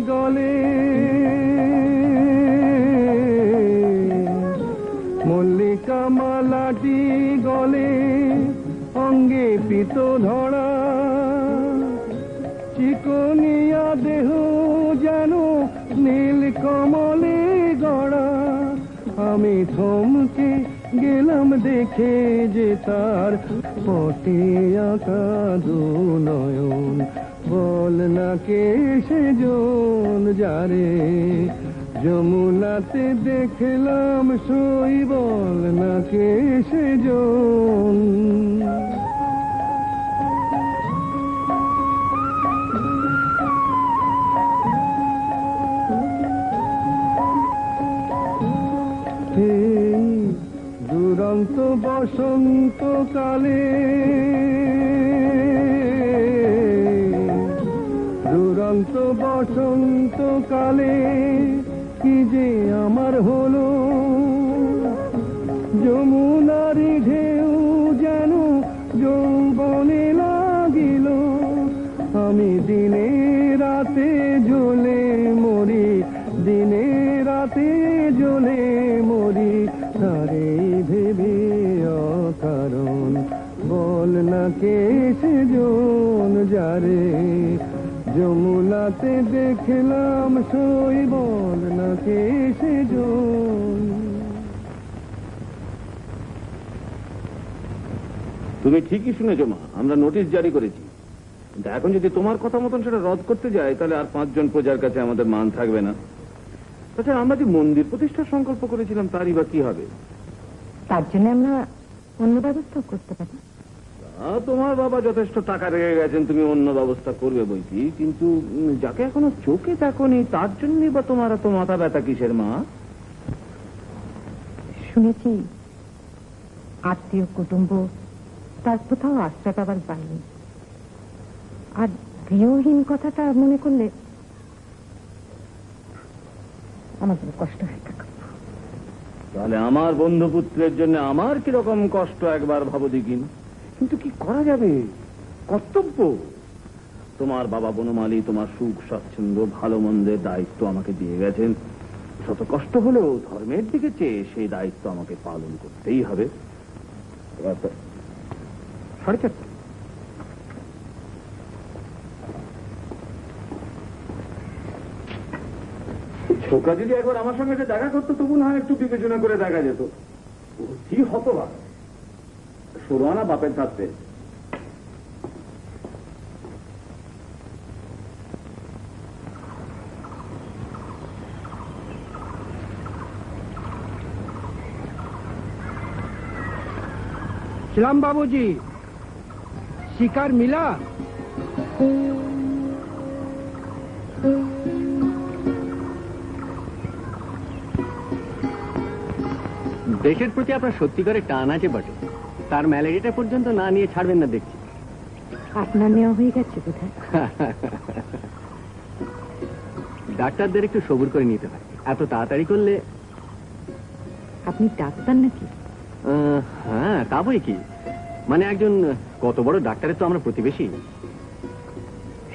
গলে, মল্লিকা মালাটি গলে, অঙ্গে পিত ধরা, চিকনিয়া দেহ যেন নীল কমলে গড়া। আমি থমকে গেলাম দেখে যে তার পটে আঁকা দু নয়ন। বল না কে সেজন যারে যমুনাতে দেখলাম সই, বল না কে সেজন। দুরন্ত বসন্তকালে, দুরন্ত বসন্তকালে কি যে আমার হলো, যমুনারি ঢেউ যেন যৌবনে লাগিল। আমি দিনে রাতে জ্বলে মরি, দিনে রাতে জ্বলে মরি, তারে ভেবে অকারণ। বল না কে সেজন যারে যমুনাতে দেখলাম সই, বল না কে সেজন। তুমি ঠিকই শুনেছো মা, আমরা নোটিশ জারি করেছি। কিন্তু এখন যদি তোমার কথা মতন সেটা রদ করতে যাই, তাহলে আর 5 জন প্রজার কাছে আমাদের মান থাকবে না। তাছাড়া আমরা যে মন্দির প্রতিষ্ঠার সংকল্প করেছিলাম তারই বা কি হবে? তার জন্য আমরা অন্য ব্যবস্থা করতে পারি। তোমার বাবা যথেষ্ট টাকা রেখে গেছেন, তুমি অন্য ব্যবস্থা করবে বইকি, কিন্তু যাকে এখনো চোখে দেখোনি তার জন্যই বা তোমার এত মাথা ব্যথা কিসের মা? শুনেছি আত্মীয় কুটুম্ব তার কোথাও আশ্রয় পাবার পায়নি, আর গৃহহীন কথাটা মনে করলে আমাদের কষ্ট হয়ে থাকে। তাহলে আমার বন্ধুপুত্রের জন্য আমার কিরকম কষ্ট একবার ভাবো দেখিন। কিন্তু কি করা যাবে, কর্তব্য। তোমার বাবা বনমালী তোমার সুখ স্বাচ্ছন্দ্য ভালো মন্দের দায়িত্ব আমাকে দিয়ে গেছেন। শত কষ্ট হলেও ধর্মের দিকে চেয়ে সেই দায়িত্ব আমাকে পালন করতেই হবে। 4:30। ছোকরা যদি একবার আমার সঙ্গে দেখা করতো তবু না একটু বিবেচনা করে দেখা যেত। কি হতবাক, 16 আনা বাপের থাকতে। श्याम बाबूजी, शिकार मिला? দেশের প্রতি আপনার সত্যিকারের টান আছে বটে, তার ম্যালেরিয়াটা পর্যন্ত না নিয়ে ছাড়বেন না দেখছি। আপনার নেওয়া হয়ে গেছে বোধহয়। ডাক্তারদের একটু সবুর করে নিতে হয়, এত তাড়াতাড়ি করলে। আপনি ডাক্তার নাকি? হ্যাঁ, তা বই কি, মানে একজন কত বড় ডাক্তারের তো আমরা প্রতিবেশী।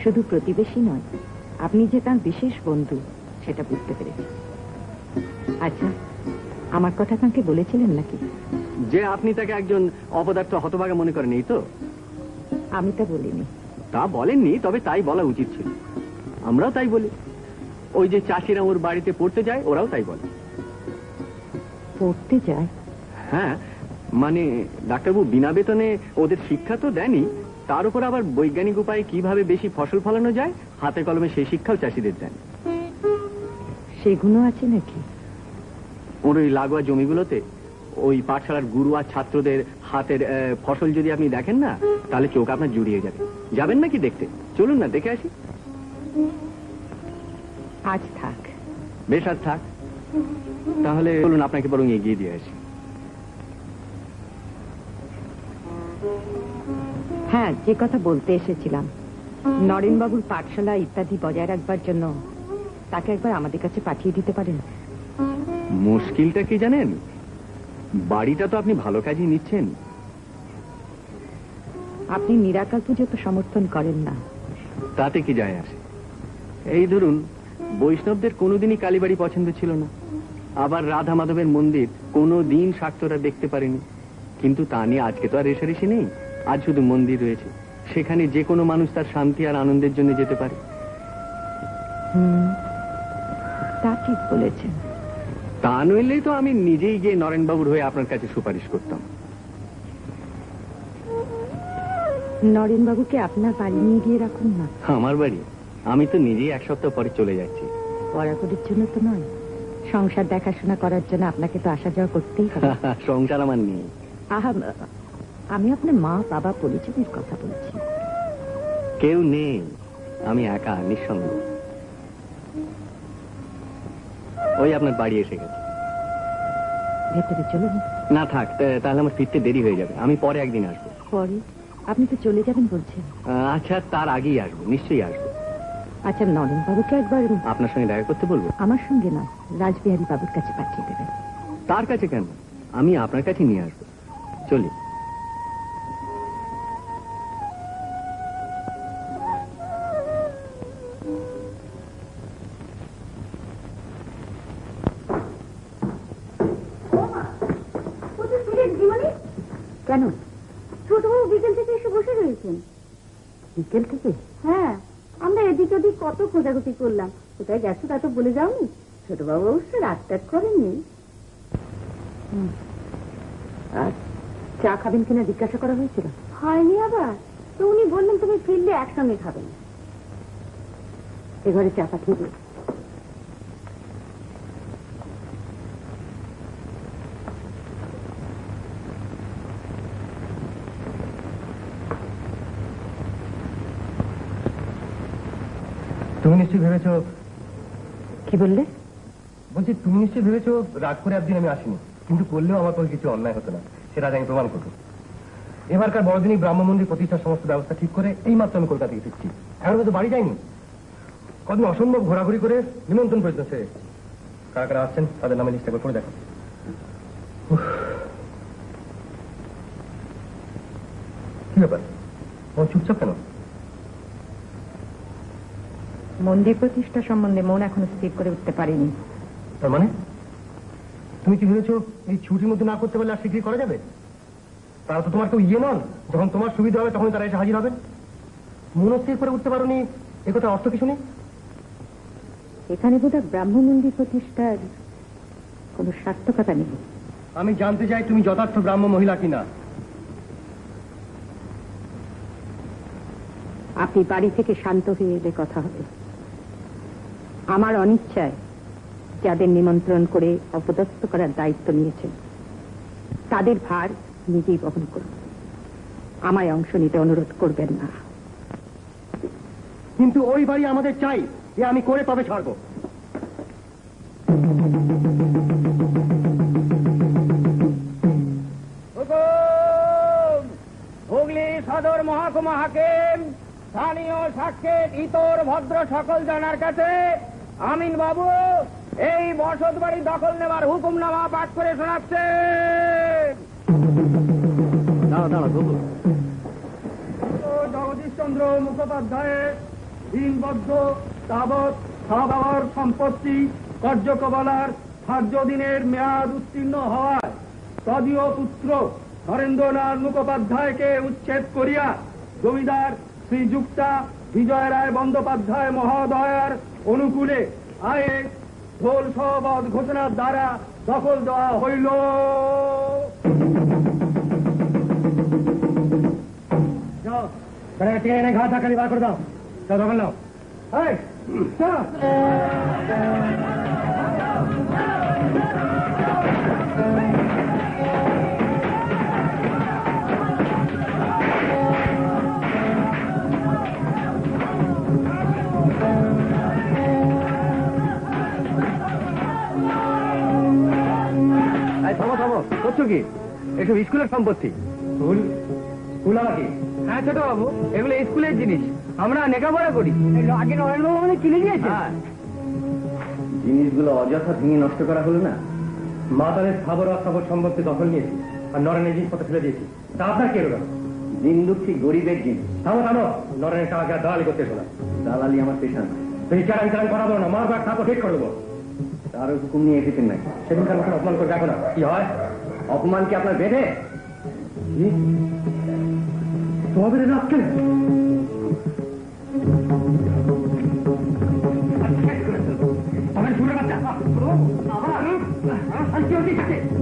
শুধু প্রতিবেশী নয়, আপনি যে তার বিশেষ বন্ধু সেটা বুঝতে পেরেছি। আচ্ছা, আমার কথা কাকে বলেছিলেন নাকি? যে আপনি তাকে একজন অপদার্থ হতভাগা মনে করেন, এই তো? আমি তা বলিনি। তা বলেননি, তবে তাই বলা উচিত ছিল। আমরাও তাই বলি। ওই যে চাষিরা ওর বাড়িতে পড়তে যায়, ওরাও তাই বলে। পড়তে যায়? হ্যাঁ, মানে ডাক্তারবাবু বিনা বেতনে ওদের শিক্ষা তো দেনই, তার উপর আবার বৈজ্ঞানিক উপায়ে কিভাবে বেশি ফসল ফলানো যায় হাতে কলমে সেই শিক্ষাও চাষিদের দেন। সেগুলো আছে নাকি? ওর ওই লাগোয়া জমিগুলোতে ওই পাঠশালার গুরু আর ছাত্রদের হাতের ফসল যদি আপনি দেখেন না, তাহলে চোখ আপনার জুড়িয়ে যাবে। যাবেন নাকি দেখতে? চলুন না, দেখে আসি। আজ থাক। বেশ, আজ থাক। তাহলে চলুন, আপনাকে বরং এগিয়ে দিয়ে আসি। হ্যাঁ, যে কথা বলতে এসেছিলাম, নরেনবাবুর পাঠশালা ইত্যাদি বজায় রাখবার জন্য তাকে একবার আমাদের কাছে পাঠিয়ে দিতে পারেন? মুশকিলটা কি জানেন, বাড়িটা তো আপনি ভালো কাজই নিচ্ছেন। আপনি নিরাকার পুজো তো সমর্থন করেন না। তাতে কি যায় আসে? এই ধরুন, বৈষ্ণবদের কোনোদিনই কালীবাড়ি পছন্দ ছিল না, আবার রাধা মাধবের মন্দির কোনোদিন শাক্তরা দেখতে পারেনি। কিন্তু তা নিয়ে আজকে তো আর রেশারেশি নেই। আজ শুধু মন্দির রয়েছে, সেখানে যে কোনো মানুষ তার শান্তি আর আনন্দের জন্য যেতে পারে। তা ঠিক বলেছেন। তা নইলেই তো আমি নিজেই গিয়ে নরেনবাবুর হয়ে আপনার কাছে সুপারিশ করতাম। নরেন বাবুকে আপনার বাড়ি নিয়ে গিয়ে রাখুন না। আমার বাড়ি? আমি তো নিজেই এক সপ্তাহ পরে চলে যাচ্ছি। পড়াকড়ির জন্য তো নয়, সংসার দেখাশোনা করার জন্য আপনাকে তো আসা যাওয়া করতেই হবে। সংসার আমার নেই। আহা, আমি আপনার মা বাবা পরিজনের কথা বলছি। কেউ নেই, আমি একা নিঃসঙ্গ। ওই আপনার বাড়ি এসে গেছে। ভেতরে চলুন। না থাক, তাহলে আমার ফিরতে দেরি হয়ে যাবে। আমি পরে একদিন আসবো। পরে? আপনি তো চলে যাবেন বলছেন। আচ্ছা, তার আগেই আসবো, নিশ্চয়ই আসবো। আচ্ছা, নরেন বাবুকে একবার আপনার সঙ্গে দেখা করতে বলবো? আমার সঙ্গে নয়, রাসবিহারী বাবুর কাছে পাঠিয়ে দেবেন। তার কাছে কেন? আমি আপনার কাছে নিয়ে আসবো। চলি। কেন? ছোটবাবু বিকেল থেকে এসে বসে রয়েছেন। বিকেল থেকে? হ্যাঁ, আমরা এদিক ওদিক কত খোঁজাখুঁজি করলাম। কোথায় গেছো তা তো বলে যাওনি। ছোটবাবু অবশ্য রাত টাত করেননি। আর চা খাবেন কিনা জিজ্ঞাসা করা হয়েছিল? হয়নি আবার তো। উনি বললেন তুমি ফিরলে একসঙ্গে খাবেন। এ ঘরে চা পাঠিয়ে দিন। তুমি নিশ্চয়ই ভেবেছো? কি বললে? বলছি তুমি নিশ্চয়ই ভেবেছো রাগ করে একদিন আমি আসিনি, কিন্তু করলেও আমার পক্ষে কিছু অন্যায় হতো না, সেটা আজ আমি প্রমাণ করবো। এবারকার বড়দিনই ব্রাহ্ম মন্দির প্রতিষ্ঠার সমস্ত ব্যবস্থা ঠিক করে এই মাত্র আমি কলকাতা থেকে ফিরছি। এখন তো বাড়ি যাইনি, কদিন অসম্ভব ঘোরাঘুরি করে নিমন্ত্রণ পর্যন্ত সেরে। কারা কারা আসছেন তাদের নামে লিস্ট একবার করে দেখো। কি ব্যাপার, তোমার চুপচাপ কেন? মন্দির প্রতিষ্ঠা সম্বন্ধে মন এখনো স্থির করে উঠতে পারেনি। তার মানে তুমি কি ভেবেছো এই ছুটির মধ্যে না করতে পারলে আর শীঘ্রই করা যাবে? তারা তো তোমার কেউ ইয়ে নন, যখন তোমার সুবিধা হবে তখন তারা এসে হাজির হবেন। মনস্থির করে উঠতে পারোনি, এ কথা অর্থ কিছু নেই। এখানে বোধহয় ব্রাহ্ম মন্দির প্রতিষ্ঠার কোনো সার্থকতা নেই। আমি জানতে চাই তুমি যথার্থ ব্রাহ্ম মহিলা কিনা। আপনি বাড়ি থেকে শান্ত হয়ে এলে কথা হবে। আমার অনিচ্ছায় যাদের নিমন্ত্রণ করে অপদস্থ করার দায়িত্ব নিয়েছেন তাদের ভার নিজেই বহন করুন। আমায় অংশ নিতে অনুরোধ করবেন না। কিন্তু ওই বাড়ি আমাদের চাই, এ আমি করে তবে ছাড়বো। হুগলি সদর মহকুমা হাকিম স্থানীয় সাক্ষী ইতর ভদ্র সকল জনার কাছে আমিন বাবু এই বসত বাড়ি দখল নেবার হুকুমনামা পাঠ করে শোনাচ্ছে। জগদীশ চন্দ্র মুখোপাধ্যায়ের দিনবদ্ধ তাবৎ সবাবর সম্পত্তি কার্যকলার 7 দিনের মেয়াদ উত্তীর্ণ হওয়ায় তদীয় পুত্র নরেন্দ্রনাথ মুখোপাধ্যায়কে উচ্ছেদ করিয়া জমিদার শ্রীযুক্তা বিজয় রায় বন্দ্যোপাধ্যায় মহোদয়ের অনুকূলে আয়ে ঢোল সহবদ ঘোষণার দ্বারা দখল দেওয়া হইল। ঘা থাকালি বার করে দাও, দখল নাও। করছো কি? এসব স্কুলের সম্পত্তি। স্কুল আবার কি? হ্যাঁ ছোট বাবু, এগুলো স্কুলের জিনিস, আমরা লেখাপড়া করি। আগে নরেন্দ্রবাবু মানে কিনে দিয়েছে। জিনিসগুলো অযথা ভেঙে নষ্ট করা হলো না। মাতাদের স্থাবর অস্থাবর সম্পত্তি দখল নিয়েছি আর নরেনের জিনিসপত্র ফেলে দিয়েছি, তা আপনার কি এরকম? দিন দুঃখী গরিবের জিনিস। থামো থামো, নরেনের টাকা দালালি করতে শোনা। দালালি আমার পেশা নয়। এই চালান চালান করাবো না, মারবার তারপর ঠিক করে দেবো। তার হুকুম নিয়ে এসেছেন নাকি? সেদিনকার মতন অপমান করে দেখো না কি হয়। অপমান কি আপনার বেঁধে? তোমাদের আজকে আমার